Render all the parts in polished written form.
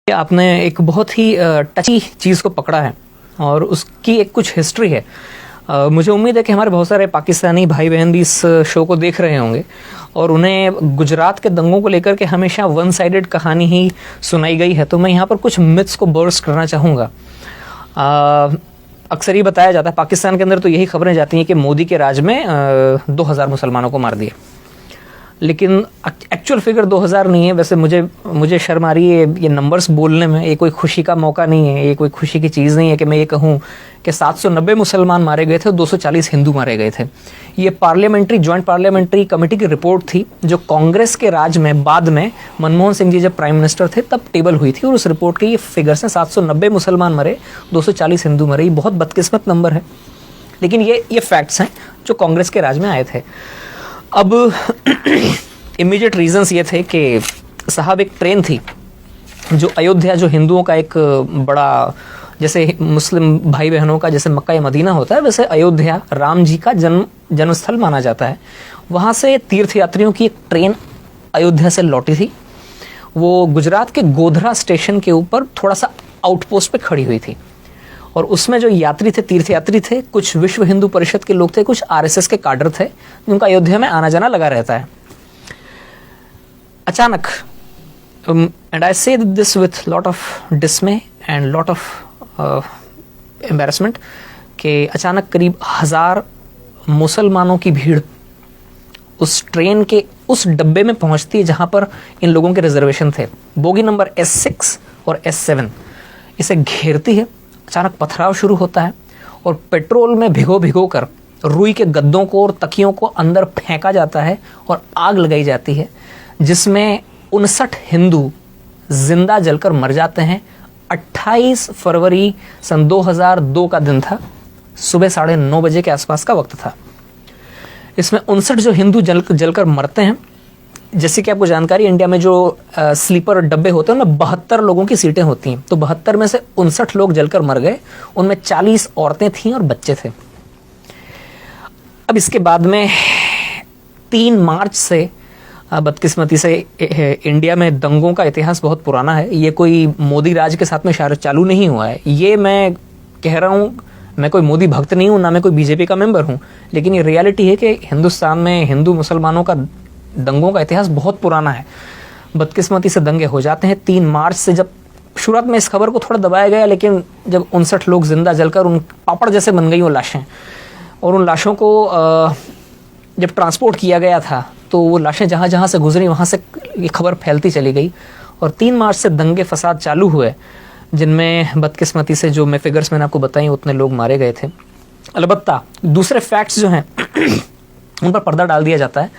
आपने एक बहुत ही टची चीज़ को पकड़ा है और उसकी एक कुछ हिस्ट्री है। मुझे उम्मीद है कि हमारे बहुत सारे पाकिस्तानी भाई बहन भी इस शो को देख रहे होंगे और उन्हें गुजरात के दंगों को लेकर के हमेशा वन साइडेड कहानी ही सुनाई गई है। तो मैं यहाँ पर कुछ मिथ्स को बर्स्ट करना चाहूँगा। अक्सर ही बताया जाता है, पाकिस्तान के अंदर तो यही खबरें जाती हैं कि मोदी के राज में 2000 मुसलमानों को मार दिया, लेकिन एक्चुअल फिगर 2000 नहीं है। वैसे मुझे शर्म आ रही है ये नंबर्स बोलने में। ये कोई खुशी का मौका नहीं है, ये कोई खुशी की चीज़ नहीं है कि मैं ये कहूँ कि 790 मुसलमान मारे गए थे और 240 हिंदू मारे गए थे। ये जॉइंट पार्लियामेंट्री कमेटी की रिपोर्ट थी जो कांग्रेस के राज में बाद में मनमोहन सिंह जी जब प्राइम मिनिस्टर थे तब टेबल हुई थी और उस रिपोर्ट के ये फिगर्स हैं। 790 मुसलमान मरे, 240 हिंदू मरे। ये बहुत बदकिस्मत नंबर है, लेकिन ये फैक्ट्स हैं जो कांग्रेस के राज में आए थे। अब इमीडिएट रीजंस ये थे कि साहब एक ट्रेन थी जो अयोध्या, जो हिंदुओं का एक बड़ा, जैसे मुस्लिम भाई बहनों का जैसे मक्का या मदीना होता है, वैसे अयोध्या राम जी का जन्मस्थल माना जाता है। वहाँ से तीर्थयात्रियों की एक ट्रेन अयोध्या से लौटी थी। वो गुजरात के गोधरा स्टेशन के ऊपर थोड़ा सा आउटपोस्ट पे खड़ी हुई थी और उसमें जो यात्री थे, तीर्थयात्री थे, कुछ विश्व हिंदू परिषद के लोग थे, कुछ आरएसएस के काडर थे, जिनका अयोध्या में आना जाना लगा रहता है। अचानक, एंड आई से this with lot of डिसमे and lot of embarrassment, कि अचानक करीब 1000 मुसलमानों की भीड़ उस ट्रेन के उस डब्बे में पहुंचती है जहां पर इन लोगों के रिजर्वेशन थे। बोगी नंबर S6 और S7 इसे घेरती है। अचानक पथराव शुरू होता है और पेट्रोल में भिगो कर रुई के गद्दों को और तकियों को अंदर फेंका जाता है और आग लगाई जाती है, जिसमें 59 हिंदू जिंदा जलकर मर जाते हैं। 28 फरवरी सन 2002 का दिन था, सुबह 9:30 बजे के आसपास का वक्त था। इसमें 59 जो हिंदू जलकर मरते हैं। जैसे कि आपको जानकारी, इंडिया में जो स्लीपर डब्बे होते हैं उनमें 72 लोगों की सीटें होती हैं, तो 72 में से 59 लोग जलकर मर गए। उनमें 40 औरतें थीं और बच्चे थे। अब इसके बाद में 3 मार्च से बदकिस्मती से इंडिया में दंगों का इतिहास बहुत पुराना है। ये कोई मोदी राज के साथ में चालू नहीं हुआ है। ये मैं कह रहा हूँ, मैं कोई मोदी भक्त नहीं हूँ, ना मैं कोई बीजेपी का मेंबर हूँ, लेकिन ये रियलिटी है कि हिंदुस्तान में हिंदू मुसलमानों का दंगों का इतिहास बहुत पुराना है। बदकिस्मती से दंगे हो जाते हैं 3 मार्च से। जब शुरुआत में इस खबर को थोड़ा दबाया गया, लेकिन जब 59 लोग जिंदा जलकर उन पापड़ जैसे बन गई वो लाशें, और उन लाशों को जब ट्रांसपोर्ट किया गया था तो वो लाशें जहाँ जहाँ से गुजरी वहाँ से ये खबर फैलती चली गई और 3 मार्च से दंगे फसाद चालू हुए, जिनमें बदकिस्मती से जो फिगर्स मैंने आपको बताई उतने लोग मारे गए थे। अलबत्ता दूसरे फैक्ट्स जो हैं उन पर पर्दा डाल दिया जाता है।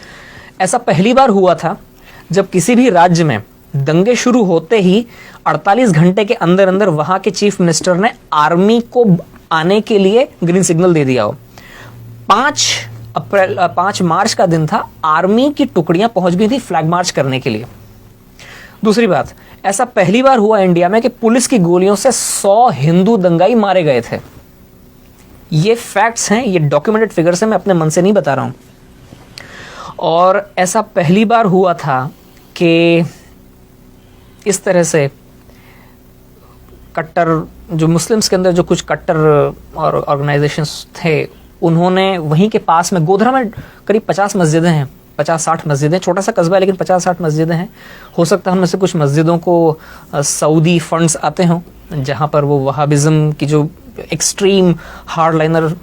ऐसा पहली बार हुआ था जब किसी भी राज्य में दंगे शुरू होते ही 48 घंटे के अंदर अंदर वहां के चीफ मिनिस्टर ने आर्मी को आने के लिए ग्रीन सिग्नल दे दिया हो। 5 मार्च का दिन था, आर्मी की टुकड़ियां पहुंच गई थी फ्लैग मार्च करने के लिए। दूसरी बात, ऐसा पहली बार हुआ इंडिया में कि पुलिस की गोलियों से 100 हिंदू दंगाई मारे गए थे। ये फैक्ट्स हैं, ये डॉक्यूमेंटेड फिगर्स हैं, मैं अपने मन से नहीं बता रहा हूं। और ऐसा पहली बार हुआ था कि इस तरह से कट्टर, जो मुस्लिम्स के अंदर जो कुछ कट्टर और ऑर्गेनाइजेशंस थे, उन्होंने वहीं के पास में गोधरा में करीब 50 मस्जिदें हैं, 50-60 मस्जिदें, छोटा सा कस्बा है लेकिन 50-60 मस्जिदें हैं। हो सकता है उनमें से कुछ मस्जिदों को सऊदी फंड्स आते हों, जहाँ पर वो वहाबिज्म की जो एक्सट्रीम हार्डलाइनर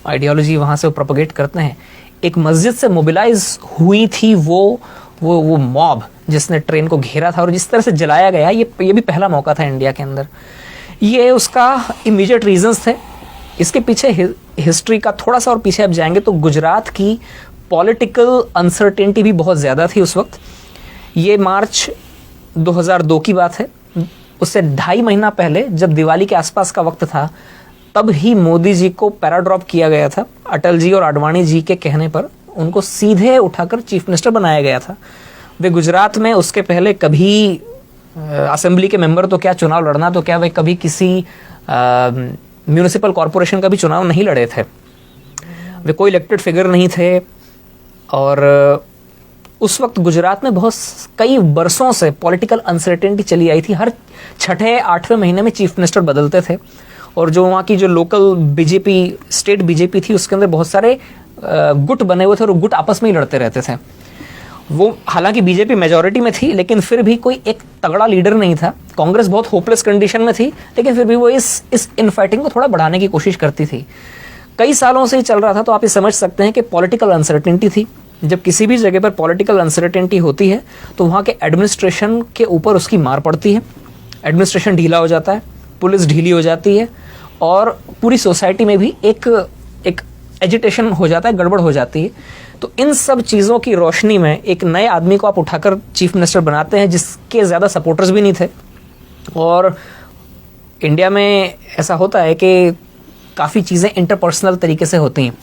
आइडियोलॉजी वहाँ से वो प्रोपोगेट करते हैं। एक मस्जिद से मोबिलाइज हुई थी वो मॉब जिसने ट्रेन को घेरा था और जिस तरह से जलाया गया, ये भी पहला मौका था इंडिया के अंदर। ये उसका इमीडिएट रीजंस थे। इसके पीछे हिस्ट्री का थोड़ा सा और पीछे आप जाएंगे तो गुजरात की पॉलिटिकल अनसर्टेनिटी भी बहुत ज़्यादा थी उस वक्त। ये मार्च 2002 की बात है। उससे 2.5 महीना पहले जब दिवाली के आसपास का वक्त था, तब ही मोदी जी को पैराड्रॉप किया गया था। अटल जी और आडवाणी जी के कहने पर उनको सीधे उठाकर चीफ मिनिस्टर बनाया गया था। वे गुजरात में उसके पहले कभी असेंबली के मेंबर तो क्या, चुनाव लड़ना तो क्या, वे कभी किसी म्यूनिसिपल कॉरपोरेशन का भी चुनाव नहीं लड़े थे। वे कोई इलेक्टेड फिगर नहीं थे और उस वक्त गुजरात में कई बरसों से पॉलिटिकल अनसर्टेनिटी चली आई थी। हर 6-8वें महीने में चीफ मिनिस्टर बदलते थे, और जो वहाँ की जो लोकल बीजेपी, स्टेट बीजेपी थी, उसके अंदर बहुत सारे गुट बने हुए थे और गुट आपस में ही लड़ते रहते थे। वो हालांकि बीजेपी मेजॉरिटी में थी, लेकिन फिर भी कोई एक तगड़ा लीडर नहीं था। कांग्रेस बहुत होपलेस कंडीशन में थी, लेकिन फिर भी वो इस इनफाइटिंग को थोड़ा बढ़ाने की कोशिश करती थी। कई सालों से ही चल रहा था, तो आप ये समझ सकते हैं कि पॉलिटिकल अनसर्टेनिटी थी। जब किसी भी जगह पर पॉलिटिकल अनसर्टेनिटी होती है तो वहाँ के एडमिनिस्ट्रेशन के ऊपर उसकी मार पड़ती है। एडमिनिस्ट्रेशन ढीला हो जाता है, पुलिस ढीली हो जाती है, और पूरी सोसाइटी में भी एक एजिटेशन हो जाता है, गड़बड़ हो जाती है। तो इन सब चीज़ों की रोशनी में एक नए आदमी को आप उठाकर चीफ मिनिस्टर बनाते हैं, जिसके ज़्यादा सपोर्टर्स भी नहीं थे। और इंडिया में ऐसा होता है कि काफ़ी चीज़ें इंटरपर्सनल तरीके से होती हैं।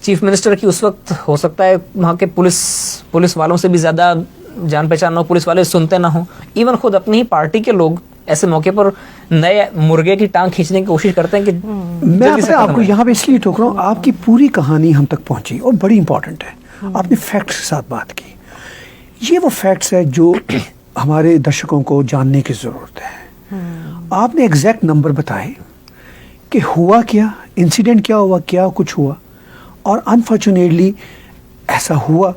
चीफ मिनिस्टर की उस वक्त हो सकता है वहाँ के पुलिस वालों से भी ज़्यादा जान पहचान ना हो, पुलिस वाले सुनते ना हो, इवन खुद अपनी ही पार्टी के लोग ऐसे मौके पर नए मुर्गे की टांग खींचने की कोशिश करते हैं कि मैं आपको यहाँ पे इसलिए टोक रहा हूँ, आपकी पूरी कहानी हम तक पहुंची और बड़ी इंपॉर्टेंट है। आपने फैक्ट्स के साथ बात की, ये वो फैक्ट्स है जो हमारे दर्शकों को जानने की ज़रूरत है। आपने एग्जैक्ट नंबर बताए कि हुआ क्या, इंसिडेंट क्या हुआ, क्या कुछ हुआ, और अनफॉर्चुनेटली ऐसा हुआ।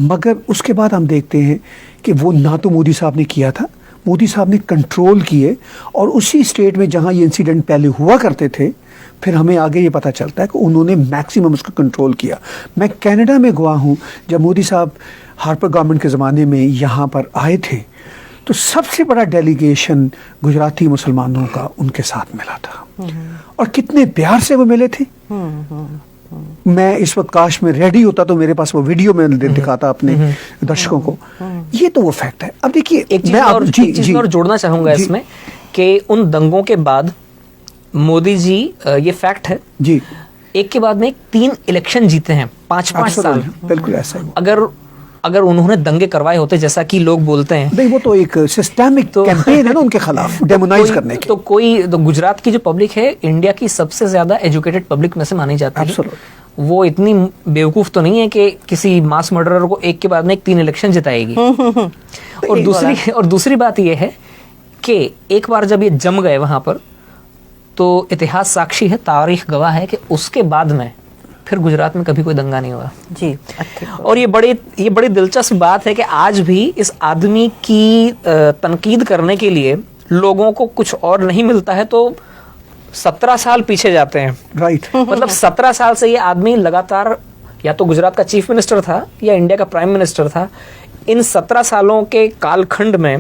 मगर उसके बाद हम देखते हैं कि वो ना तो मोदी साहब ने किया था, मोदी साहब ने कंट्रोल किए, और उसी स्टेट में जहां ये इंसिडेंट पहले हुआ करते थे, फिर हमें आगे ये पता चलता है कि उन्होंने मैक्सिमम उसको कंट्रोल किया। मैं कनाडा में गया हूँ, जब मोदी साहब हार्पर गवर्नमेंट के ज़माने में यहाँ पर आए थे, तो सबसे बड़ा डेलीगेशन गुजराती मुसलमानों का उनके साथ मिला था, और कितने प्यार से वो मिले थे। मैं इस वक्त काश में रेडी होता तो मेरे पास वो वीडियो में दिखाता अपने दर्शकों को। ये तो वो फैक्ट है। अब देखिए, एक चीज और जोड़ना चाहूंगा इसमें कि उन दंगों के बाद मोदी जी, ये फैक्ट है जी, एक के बाद में 3 इलेक्शन जीते हैं, 5-5 साल। बिल्कुल ऐसा ही। अगर उन्होंने दंगे करवाए होते जैसा कि लोग बोलते हैं, नहीं, वो तो एक सिस्टेमिक कैंपेन है ना उनके खिलाफ, डेमोनाइज करने की। तो गुजरात की जो पब्लिक है, इंडिया की सबसे ज्यादा एजुकेटेड पब्लिक में से मानी जाती है। वो इतनी बेवकूफ तो नहीं है कि किसी मास मर्डरर को एक के बाद में 3 इलेक्शन जिताएगी। और दूसरी बात यह है कि एक बार जब ये जम गए वहां पर, तो इतिहास साक्षी है, तारीख गवाह है कि उसके बाद में फिर गुजरात में कभी कोई दंगा नहीं हुआ जी। और ये बड़ी दिलचस्प बात है कि आज भी इस आदमी की तनकीद करने के लिए लोगों को कुछ और नहीं मिलता है तो 17 साल पीछे जाते हैं। राइट। मतलब 17 साल से ये आदमी लगातार या तो गुजरात का चीफ मिनिस्टर था या इंडिया का प्राइम मिनिस्टर था। इन 17 सालों के कालखंड में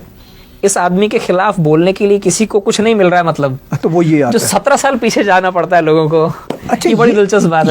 इस आदमी के खिलाफ बोलने के लिए किसी को कुछ नहीं मिल रहा है। मतलब तो वो ये जो 17 साल पीछे जाना पड़ता है लोगों को। अच्छा, ये बड़ी दिलचस्प बात है।